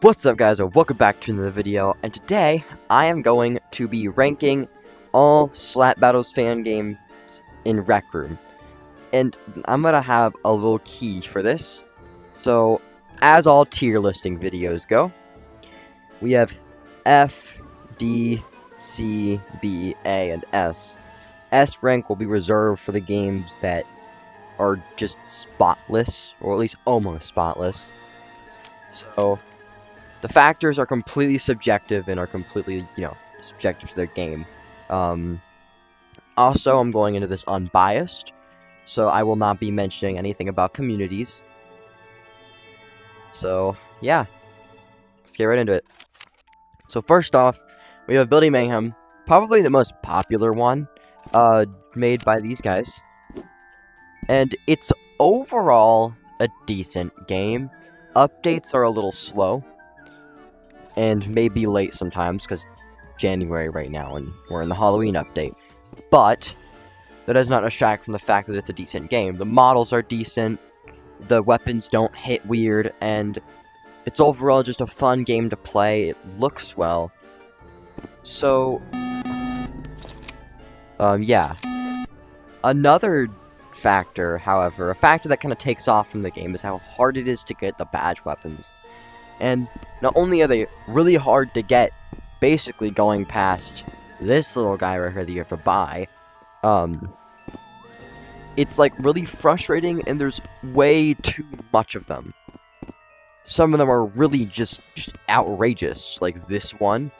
What's up, guys, and welcome back to another video, and today I am going to be ranking all Slap Battles fan games in Rec Room, and I'm gonna have a little key for this. So, as all tier listing videos go, we have F, D, C, B, A, and S. S rank will be reserved for the games that are just spotless, or at least almost spotless. So, the factors are completely subjective and are completely, subjective to their game. Also, I'm going into this unbiased, so I will not be mentioning anything about communities. So, yeah. Let's get right into it. So, first off, we have Building Mayhem, probably the most popular one, made by these guys. And it's overall a decent game. Updates are a little slow, and may be late sometimes, because it's January right now, and we're in the Halloween update. But that does not distract from the fact that it's a decent game. The models are decent, the weapons don't hit weird, and it's overall just a fun game to play. It looks well. So, yeah. Another factor, however, a factor that kind of takes off from the game is how hard it is to get the badge weapons. And not only are they really hard to get, basically going past this little guy right here that you have to buy, it's like really frustrating, and there's way too much of them. Some of them are really just outrageous, like this one,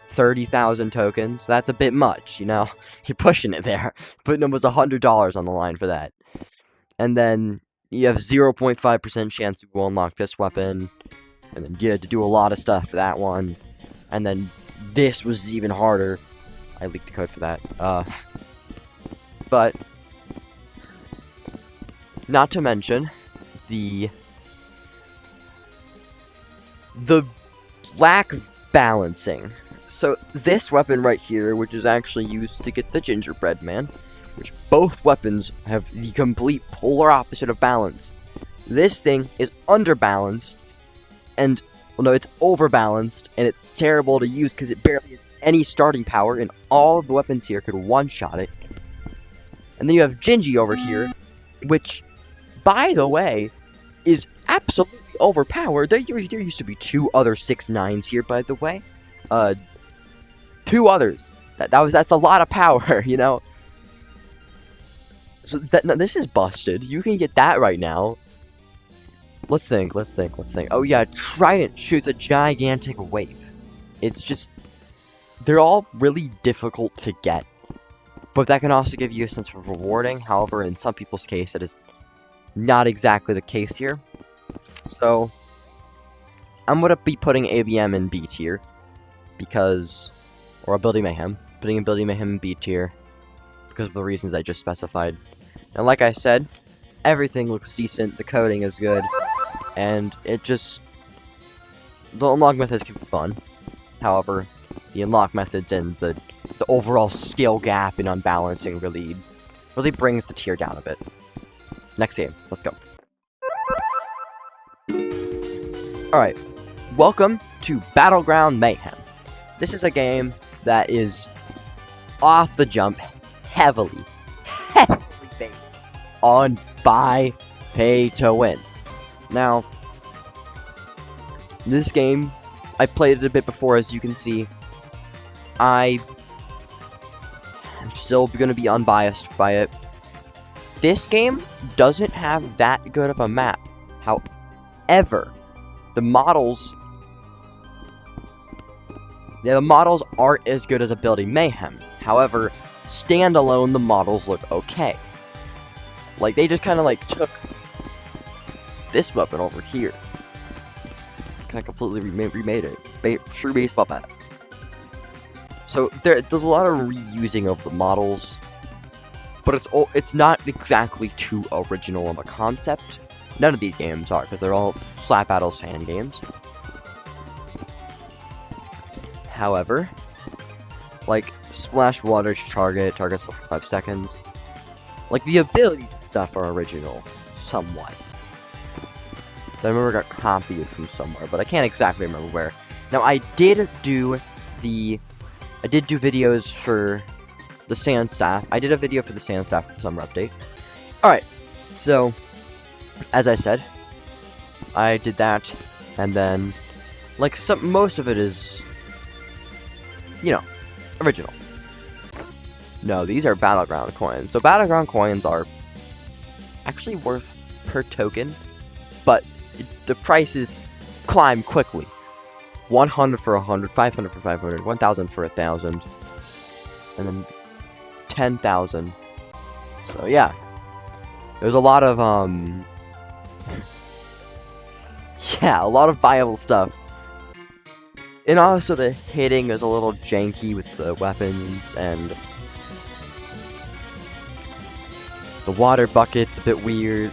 30,000 tokens. That's a bit much, you're pushing it there. Putting almost $100 on the line for that. And then you have 0.5% chance you will unlock this weapon. And then you had to do a lot of stuff for that one. And then this was even harder. I leaked the code for that. But not to mention the lack of balancing. So this weapon right here, which is actually used to get the gingerbread man, which both weapons have the complete polar opposite of balance. This thing is underbalanced. And, well, no, it's overbalanced, and it's terrible to use because it barely has any starting power, and all of the weapons here could one-shot it. And then you have Gingy over here, which, by the way, is absolutely overpowered. There used to be two other 6'9s here, by the way. Two others. That's a lot of power, So this is busted. You can get that right now. Let's think. Oh yeah, Trident shoots a gigantic wave. It's just, they're all really difficult to get. But that can also give you a sense of rewarding. However, in some people's case, that is not exactly the case here. So, I'm going to be putting ABM in B tier. Because, or Building Mayhem. Putting in Building Mayhem in B tier. Because of the reasons I just specified. And like I said, everything looks decent. The coding is good. And it just, the unlock methods can be fun. However, the unlock methods and the overall skill gap in unbalancing really brings the tier down a bit. Next game, let's go. Alright, welcome to Battleground Mayhem. This is a game that is off the jump heavily based on buy, pay to win. Now, this game, I played it a bit before, as you can see. I'm still going to be unbiased by it. This game doesn't have that good of a map. However, the models aren't as good as a Building Mayhem. However, standalone, the models look okay. Like, they just kind of, took this weapon over here. Kind of completely remade it. True baseball bat. So there's a lot of reusing of the models, but it's not exactly too original of a concept. None of these games are, because they're all Slap Battles fan games. However, like Splash Water to targets for 5 seconds. Like, the ability stuff are original, somewhat. that I remember got copied from somewhere, but I can't exactly remember where. Now, I did do videos for the Sand Staff. I did a video for the Sand Staff for the summer update. Alright, so, as I said, I did that, and then, like, most of it is, you know, original. No, these are Battleground coins. So, Battleground coins are actually worth per token, but the prices climb quickly. 100 for 100, 500 for 500, 1,000 for 1,000, and then 10,000. So, yeah. There's a lot of, yeah, a lot of viable stuff. And also the hitting is a little janky with the weapons, and the water bucket's a bit weird.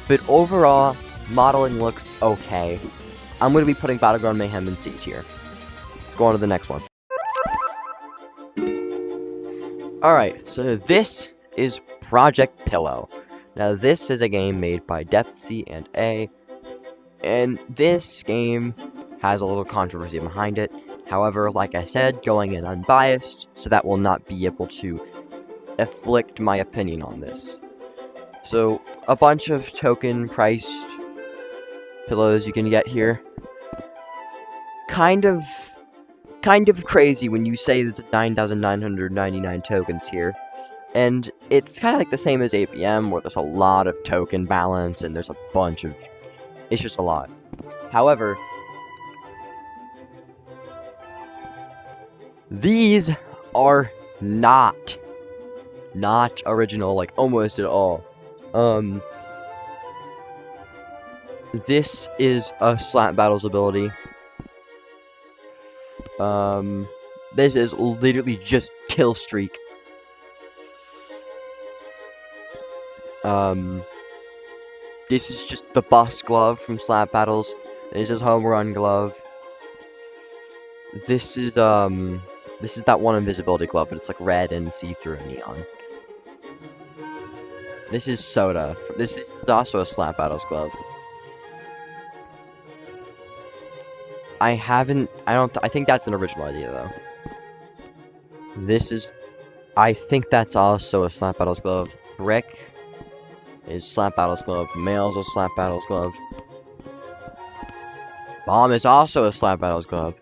But overall, modeling looks okay. I'm going to be putting Battleground Mayhem in C tier. Let's go on to the next one. Alright, so this is Project Pillow. Now, this is a game made by Depth C and A, and this game has a little controversy behind it. However, like I said, going in unbiased, so that will not be able to afflict my opinion on this. So, a bunch of token-priced pillows you can get here. Kind of crazy when you say there's 9,999 tokens here. And it's kind of like the same as APM, where there's a lot of token balance, and there's a bunch of... It's just a lot. However, these are not original, like, almost at all. This is a Slap Battles ability. This is literally just Kill Streak. This is just the boss glove from Slap Battles. This is Home Run glove. This is that one invisibility glove, but it's like red and see-through and neon. This is Soda. This is also a Slap Battles glove. I think that's an original idea, though. I think that's also a Slap Battles glove. Brick is Slap Battles glove. Mail's a Slap Battles glove. Bomb is also a Slap Battles glove.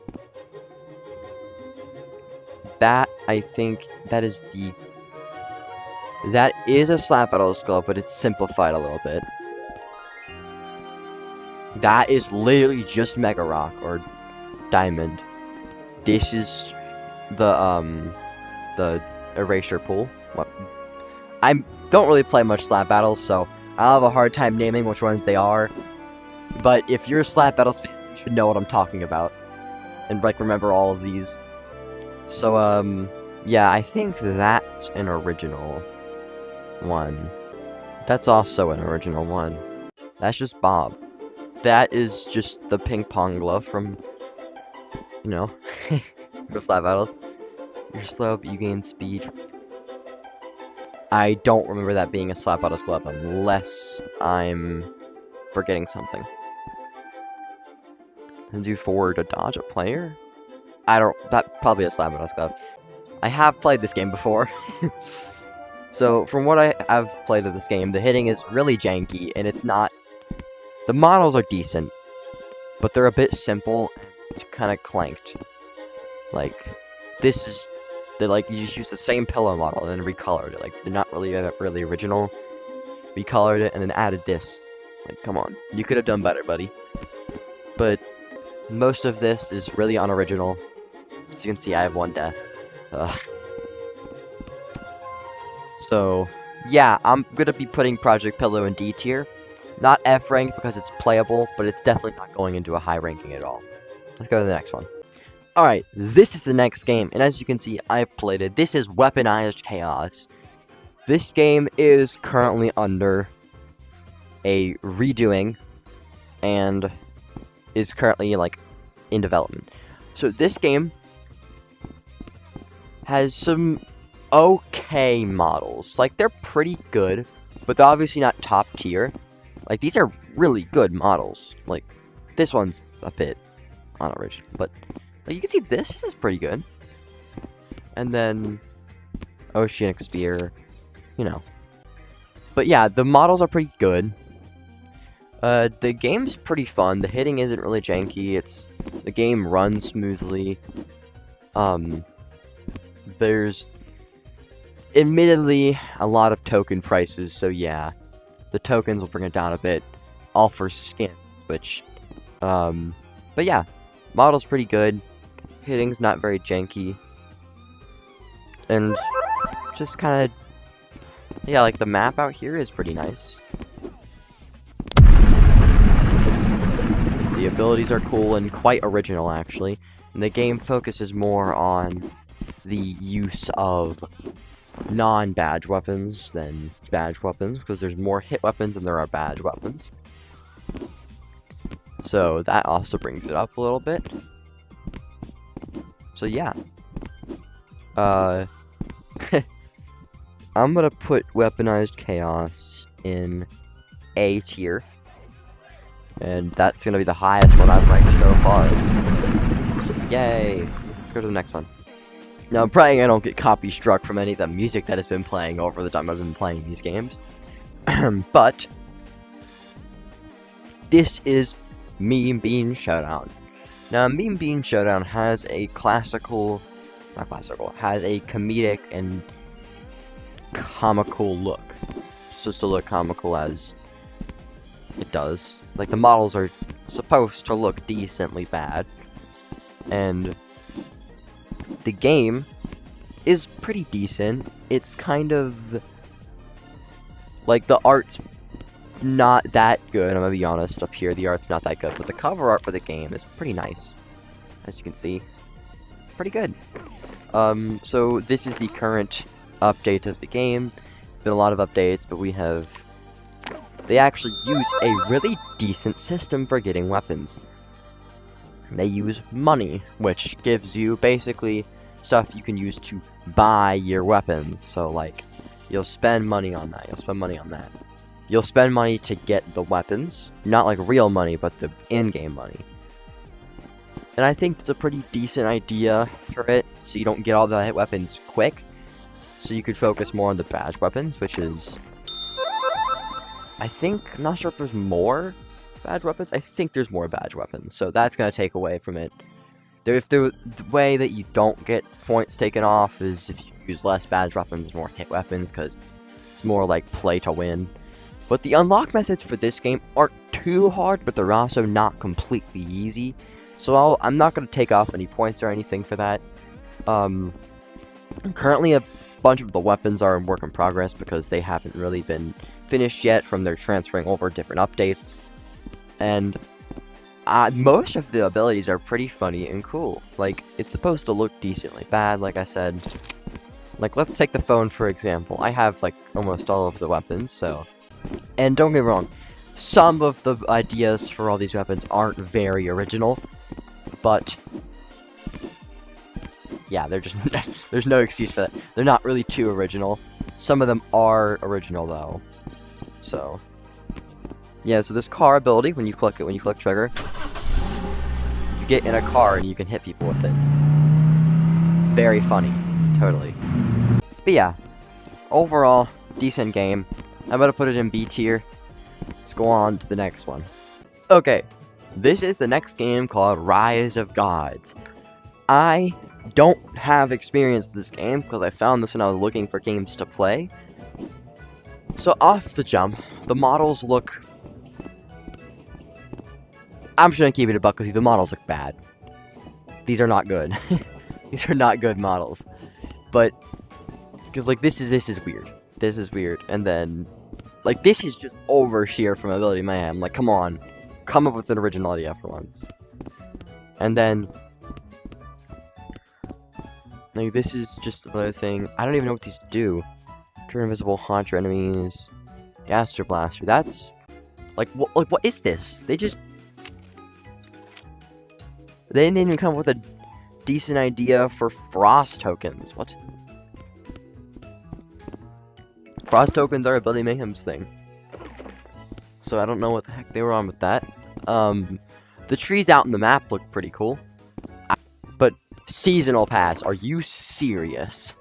I think that is a Slap Battles glove, but it's simplified a little bit. That is literally just Mega Rock or Diamond. This is the Erasure Pool. I don't really play much Slap Battles, so I'll have a hard time naming which ones they are. But if you're a Slap Battles fan, you should know what I'm talking about. And, like, remember all of these. So, yeah, I think that's an original one. That's also an original one. That's just Bob. That is just the ping pong glove from, you know, for Slap Battles. You're slow, but you gain speed. I don't remember that being a Slap Battles glove unless I'm forgetting something. Sends you forward to dodge a player? That probably a Slap Battles glove. I have played this game before. So, from what I have played of this game, the hitting is really janky, and it's not... The models are decent, but they're a bit simple and kind of clanked. Like, this is... They like, you just use the same pillow model and then recolored it. Like, they're not really original. Recolored it and then added this. Like, come on. You could have done better, buddy. But most of this is really unoriginal. As you can see, I have one death. So, yeah, I'm gonna be putting Project Pillow in D tier. Not F rank because it's playable, but it's definitely not going into a high ranking at all. Let's go to the next one. Alright, this is the next game, and as you can see, I've played it. This is Weaponized Chaos. This game is currently under a redoing, and is currently, like, in development. So this game has some okay models. Like, they're pretty good, but they're obviously not top tier. Like, these are really good models. Like, this one's a bit unoriginal, but like, you can see this is pretty good. And then Oceanic Spear, you know. But yeah, the models are pretty good. The game's pretty fun. The hitting isn't really janky. The game runs smoothly. There's admittedly a lot of token prices, so yeah, the tokens will bring it down a bit, all for skin, which, but yeah, model's pretty good, hitting's not very janky, and just kind of, yeah, like the map out here is pretty nice. The abilities are cool and quite original, actually, and the game focuses more on the use of non-badge weapons than badge weapons, because there's more hit weapons than there are badge weapons. So that also brings it up a little bit. So yeah. I'm gonna put Weaponized Chaos in A tier. And that's gonna be the highest one I've ranked so far. So, yay! Let's go to the next one. Now, I'm praying I don't get copy struck from any of the music that has been playing over the time I've been playing these games. But this is Meme Bean Showdown. Now, Meme Bean Showdown has a has a comedic and comical look. It's just to look comical as it does. Like, the models are supposed to look decently bad. And the game is pretty decent. It's kind of like the art's not that good. I'm gonna be honest, up here the art's not that good, but the cover art for the game is pretty nice, as you can see. Pretty good. So this is the current update of the game. Been a lot of updates, but they actually use a really decent system for getting weapons. They use money, which gives you basically stuff you can use to buy your weapons. So, like, you'll spend money on that, you'll spend money on that. You'll spend money to get the weapons. Not like real money, but the in-game money. And I think it's a pretty decent idea for it, so you don't get all the hit weapons quick. So you could focus more on the badge weapons, which is... I'm not sure if there's more badge weapons. I think there's more badge weapons, so that's going to take away from it. If the way that you don't get points taken off is if you use less badge weapons, more hit weapons, because it's more like play to win. But the unlock methods for this game aren't too hard, but they're also not completely easy. So I'm not going to take off any points or anything for that. Currently a bunch of the weapons are in work in progress because they haven't really been finished yet from their transferring over different updates. And most of the abilities are pretty funny and cool. Like, it's supposed to look decently bad, like I said. Like, let's take the phone for example. I have, like, almost all of the weapons, so... And don't get me wrong, some of the ideas for all these weapons aren't very original, but... Yeah, they're just... there's no excuse for that. They're not really too original. Some of them are original, though. So... Yeah, so this car ability, when you click trigger, you get in a car and you can hit people with it. It's very funny. Totally. But yeah, overall, decent game. I'm gonna put it in B tier. Let's go on to the next one. Okay, this is the next game called Rise of Gods. I don't have experience in this game because I found this when I was looking for games to play. So off the jump, the models look... I'm just gonna keep it a buck with you. The models look bad. These are not good. These are not good models. But because like this is weird. This is weird. And then like this is just over sheer from Ability Mayhem. Like come on, come up with an original idea for once. And then like this is just another thing. I don't even know what these do. Turn invisible, haunt your enemies. Gaster Blaster. That's like what is this? They didn't even come up with a decent idea for Frost tokens. What? Frost tokens are Ability Mayhem's thing. so I don't know what the heck they were on with that. The trees out in the map look pretty cool. But seasonal pass, are you serious?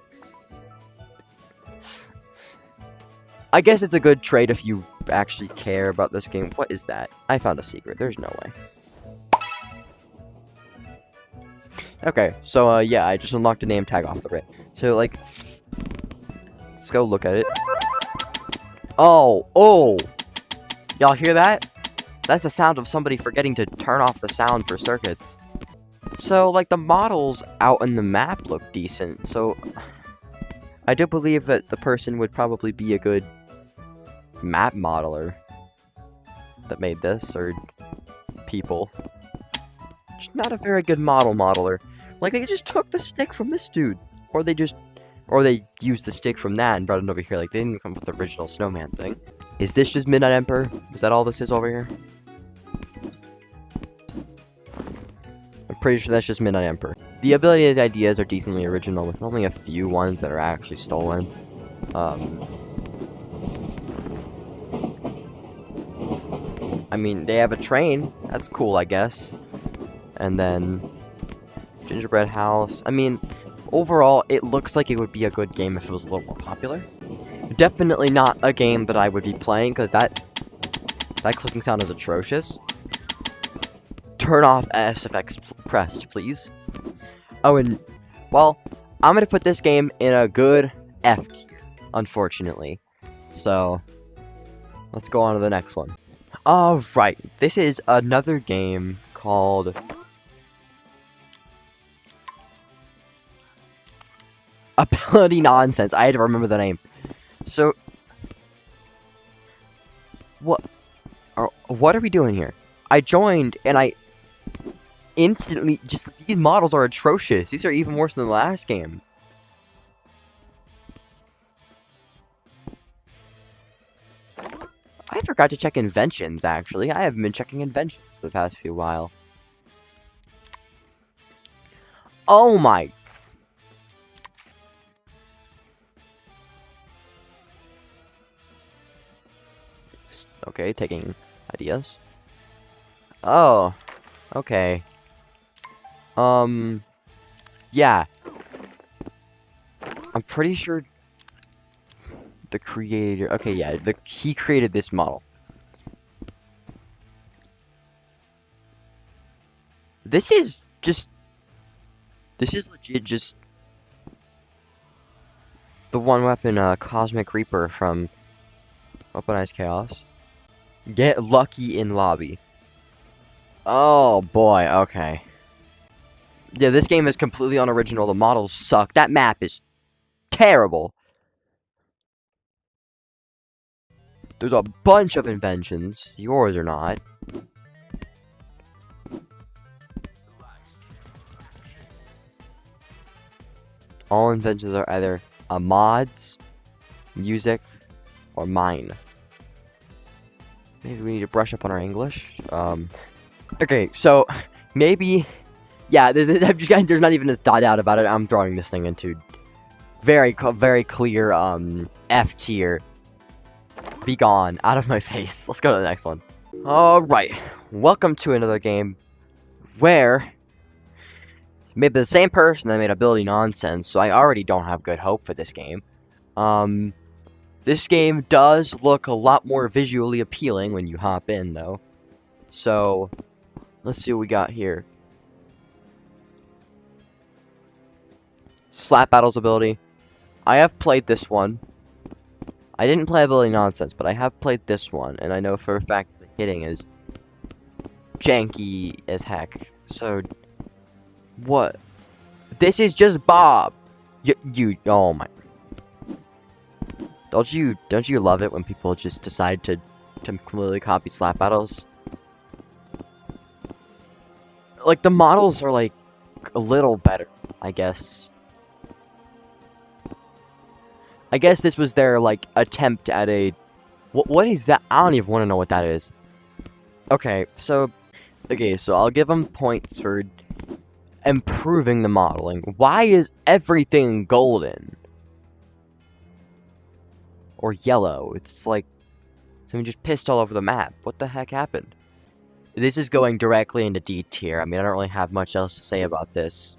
I guess it's a good trade if you actually care about this game. What is that? I found a secret. There's no way. Okay, so, yeah, I just unlocked a name tag off the rip. So, like, let's go look at it. Oh! Y'all hear that? That's the sound of somebody forgetting to turn off the sound for circuits. So, like, the models out in the map look decent, so I do believe that the person would probably be a good map modeler that made this, or people. Just not a very good modeler. Like, they just took the stick from this dude, or they used the stick from that and brought it over here. Like, they didn't come up with the original snowman thing. Is this just Midnight Emperor? Is that all this is over here? I'm pretty sure that's just Midnight Emperor. The ability and ideas are decently original, with only a few ones that are actually stolen. I mean, they have a train. That's cool, I guess. And then gingerbread house. I mean, overall, it looks like it would be a good game if it was a little more popular. Definitely not a game that I would be playing, because that clicking sound is atrocious. Turn off SFX pressed, please. Oh, and, well, I'm going to put this game in a good F tier, unfortunately. So, let's go on to the next one. Alright, this is another game called Ability Nonsense. I had to remember the name. So, what are we doing here? I joined, and I instantly, just, these models are atrocious. These are even worse than the last game. I forgot to check inventions, actually. I haven't been checking inventions for the past few while. Oh my... Okay, taking ideas. Oh, okay. Yeah. I'm pretty sure the creator... Okay, yeah, he created this model. This is legit just the one weapon, Cosmic Reaper from Weaponized Chaos. Get lucky in lobby. Oh boy, okay. Yeah, this game is completely unoriginal. The models suck. That map is terrible. There's a bunch of inventions. Yours are not. All inventions are either mods, music, or mine. Maybe we need to brush up on our English. Okay, so maybe, yeah. There's not even a doubt about it. I'm throwing this thing into very clear F tier. Be gone out of my face. Let's go to the next one. All right, welcome to another game where maybe the same person that made Ability Nonsense. So I already don't have good hope for this game. This game does look a lot more visually appealing when you hop in, though. So, let's see what we got here. Slap Battles ability. I have played this one. I didn't play Ability Nonsense, but I have played this one, and I know for a fact the hitting is janky as heck. So, what? This is just Bob. Oh my. Don't you love it when people just decide to completely copy slap battles? Like, the models are, like, a little better, I guess. I guess this was their, like, attempt at a... What is that? I don't even want to know what that is. Okay, so I'll give them points for improving the modeling. Why is everything golden? Or yellow? It's like I mean, just pissed all over the map. What the heck happened? This is going directly into D tier. I mean, I don't really have much else to say about this.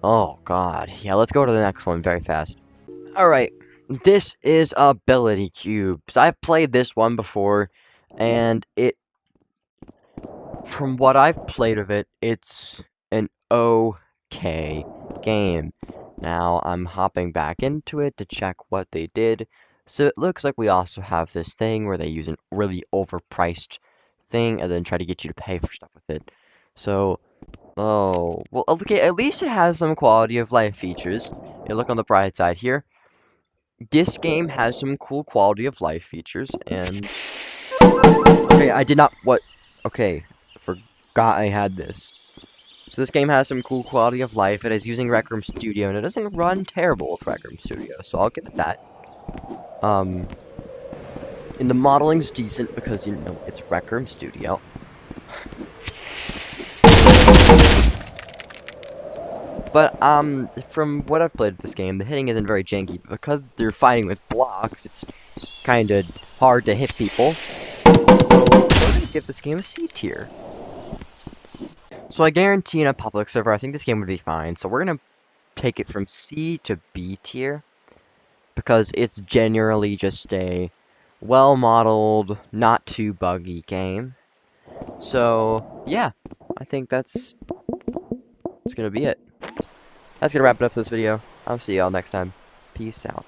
Oh, God. Yeah, let's go to the next one very fast. Alright, this is Ability Cubes. I've played this one before, and from what I've played of it, it's an okay game. Now, I'm hopping back into it to check what they did. So it looks like we also have this thing where they use an really overpriced thing and then try to get you to pay for stuff with it. So, oh, well, okay, at least it has some quality of life features. You look on the bright side here. This game has some cool quality of life features, and... Okay, I did not... What? Okay, forgot I had this. So this game has some cool quality of life. It is using Rec Room Studio, and it doesn't run terrible with Rec Room Studio, so I'll give it that. And the modeling's decent because, you know, it's Rec Room Studio. But, from what I've played of this game, the hitting isn't very janky. Because they're fighting with blocks, it's kinda hard to hit people. So, we're gonna give this game a C tier. So I guarantee in a public server, I think this game would be fine. So we're gonna take it from C to B tier. Because it's generally just a well-modeled, not too buggy game. So, yeah. I think that's gonna be it. That's gonna wrap it up for this video. I'll see y'all next time. Peace out.